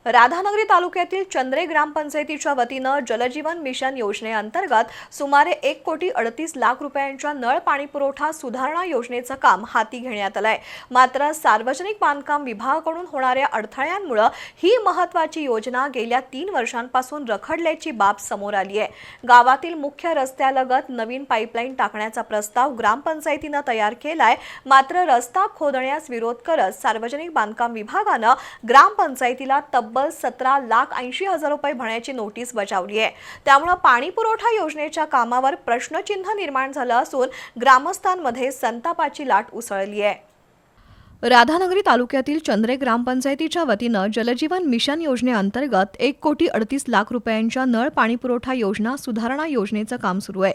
राधानगरी तालुक्यातील चंद्रे ग्रामपंचायतीच्या वतीनं जलजीवन मिशन योजनेअंतर्गत सुमारे 1,38,00,000 रुपयांच्या नळ पाणी पुरवठा सुधारणा योजनेचं काम हाती घेण्यात आलंय। मात्र सार्वजनिक बांधकाम विभागाकडून होणाऱ्या अडथळ्यांमुळे ही महत्त्वाची योजना गेल्या 3 वर्षांपासून रखडल्याची बाब समोर आली आहे। गावातील मुख्य रस्त्यालगत नवीन पाईपलाईन टाकण्याचा प्रस्ताव ग्रामपंचायतीनं तयार केलाय। मात्र रस्ता खोदण्यास विरोध करत सार्वजनिक बांधकाम विभागानं ग्रामपंचायतीला तब्बल 17,80,000 रुपये भरण्याची नोटीस बजावली आहे। त्यामुळे पाणी पुरवठा योजनेच्या कामावर प्रश्नचिन्ह निर्माण झालं असून ग्रामस्थांमध्ये संतापाची लाट उसळली आहे। राधानगरी तालुक्यातील चंद्रे ग्रामपंचायतीच्या वतीनं जलजीवन मिशन योजनेअंतर्गत 1,38,00,000 रुपयांच्या नळ पाणी पुरवठा योजना सुधारणा योजनेचं काम सुरू आहे।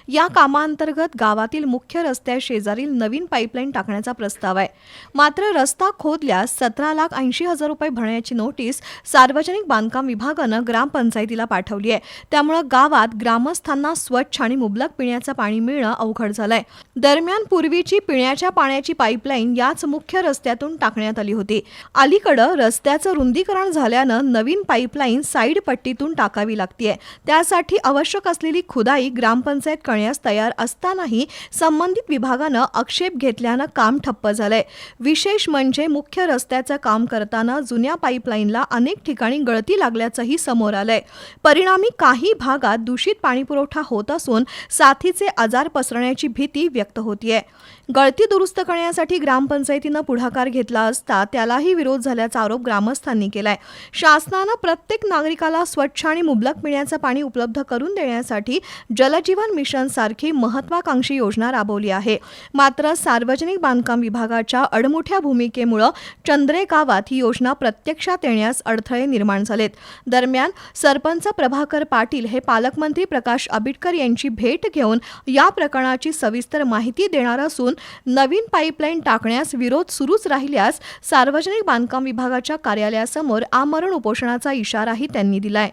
या कामाअंतर्गत गावातील मुख्य रस्त्याशेजारील नवीन पाईपलाईन टाकण्याचा प्रस्ताव आहे। मात्र रस्ता खोदल्यास 17,80,000 रुपये भरण्याची नोटीस सार्वजनिक बांधकाम विभागानं ग्रामपंचायतीला पाठवली आहे। त्यामुळे गावात ग्रामस्थांना स्वच्छ आणि मुबलक पिण्याचं पाणी मिळणं अवघड झालंय। दरम्यान पूर्वीची पिण्याच्या पाण्याची पाईपलाईन याच मुख्य रस्त्यातून टाकण्यात आली होती। अलीकडे रस्त्याचं रुंदीकरण झाल्यानं नवीन पाईपलाईन साईड पट्टीतून टाकावी लागतेय। त्यासाठी आवश्यक असलेली खुदाई ग्रामपंचायत करण्यास तयार असतानाही संबंधित विभागानं आक्षेप घेतल्यानं काम ठप्प झालंय। विशेष म्हणजे मुख्य रस्त्याचं काम करताना जुन्या पाईपलाईनला अनेक ठिकाणी गळती लागल्याचंही समोर आलंय। परिणामी काही भागात दूषित पाणीपुरवठा होत असून साथीचे आजार पसरण्याची भीती व्यक्त होतीये। गळती दुरुस्त करण्यासाठी ग्रामपंचायतीनं पुढाकार घेतला असता त्यालाही विरोध झाल्याचा आरोप ग्रामस्थांनी केलाय। शासनानं प्रत्येक नागरिकाला स्वच्छ आणि मुबलक पिण्याचं पाणी उपलब्ध करून देण्यासाठी जलजीवन मिशन सारखी महत्त्वाकांक्षी योजना राबवली आहे। मात्र सार्वजनिक बांधकाम विभागाच्या अडमुठ्या भूमिकेमुळे चंद्रे गावात ही योजना प्रत्यक्षात येण्यास अडथळे निर्माण झालेत। दरम्यान सरपंच प्रभाकर पाटील हे पालकमंत्री प्रकाश आंबेडकर यांची भेट घेऊन या प्रकरणाची सविस्तर माहिती देणार असून नवीन पाईपलाईन टाकण्यास विरोध सुरूच राहिल्यास सार्वजनिक बांधकाम विभागाच्या कार्यालयासमोर आमरण उपोषणाचा इशाराही त्यांनी दिलाय।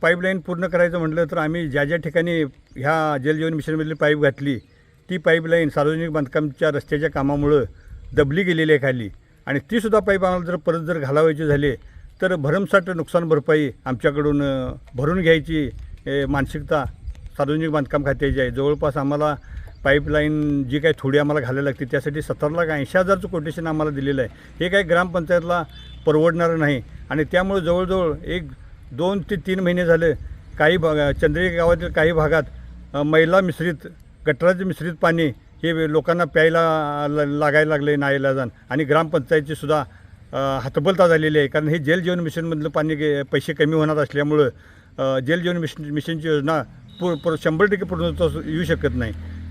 पाईपलाईन पूर्ण करायचं म्हटलं तर आम्ही ज्या ठिकाणी ह्या जलजीवन मिशनमधली पाईप घातली ती पाईपलाईन सार्वजनिक बांधकामच्या रस्त्याच्या कामामुळं दबली गेलेली आहे खाली, आणि तीसुद्धा पाईप आम्हाला जर परत घालावायचे झाले तर भरमसाठ नुकसान भरपाई आमच्याकडून भरून घ्यायची मानसिकता सार्वजनिक बांधकाम खात्याची आहे। जवळपास आम्हाला पाईपलाईन जी काही थोडी आम्हाला घालायला लागते त्यासाठी 17,80,000चं कोटेशन आम्हाला दिलेलं आहे। हे काही ग्रामपंचायतला परवडणारं नाही, आणि त्यामुळे जवळजवळ 2 ते 3 महिने झाले काही चंद्रे गावातील काही भागात मैला मिश्रित गटाराचे मिश्रित पाणी हे लोकांना प्यायला लागायला लागले नाईलाजान, आणि ग्रामपंचायतची सुद्धा हतबलता झालेली आहे। कारण हे जलजीवन मिशनमधलं पाणी पैसे कमी होणार असल्यामुळं जलजीवन मिशनची योजना 100% पूर्ण येऊ शकत नाही।